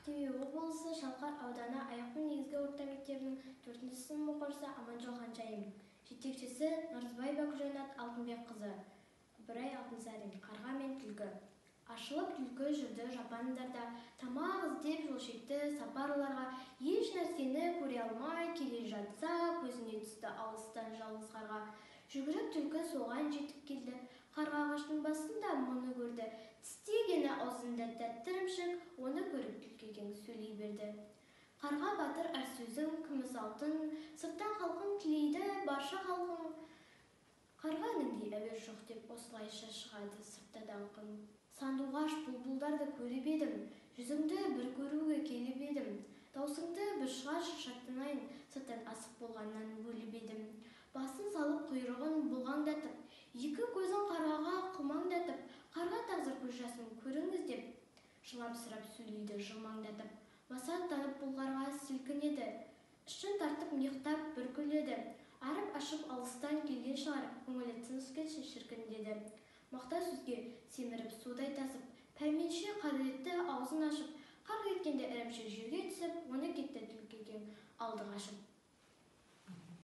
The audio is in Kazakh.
Ақтөбе облысы Шалқар ауданы Аяқпен негізгі орта мектебінің 4-ші сынып оқушысы Аманжол Ханшайым, жетекшісі Наурызбай Бақжанат Алтынбекқызы, Ыбырай Алтынсарин, қарға мен түлкі. Ашылып түлкі жүрді жапандарда, тамақ іздеп жол шекті сапарларға, еш нәрсені көре алмай келе жатса, көзіне түсті алыстан жалғыз қарға. Жүгіріп түлкі соған жетіп келді, қарға ағаштың басында мұны көрді. Тістегені аузында тәтті ірімшік, оны көріп түлкіге сөйлей берді. Қарға батыр әр сөзің күміс алтын, сырттан халқың тілейді барша халқың. Қарға ініңде әуер жоқ деп осылайша шығады сыртта даңқың. Сандуғаш бұлбұлдарды көріп едім, жүзіңді бір көруге келіп едім. Даусыңды бір шығар шаттанайын, сырттан асық болғаннан бөліп едім. Басын салып құйрығын бұлғаңдатып, екі көзін қарғаға қылмаңдатып, қарға тағзыр көз жасын көріңіз деп, жыламсырап сөйлейді жылмаңдатып. Масаттанып бұлғарға сілкінеді, ішін тартып мықтап бір күледі. Арып ашып алыстан келген шығар, көңілі тыныс келші шіркін деді. Мақта сөзге семіріп судай тасып, пәрменше қадіретті аузын ашып, қарқ еткенде ірімшік жерге түсіп, оны кетті түлкіге алды қашып.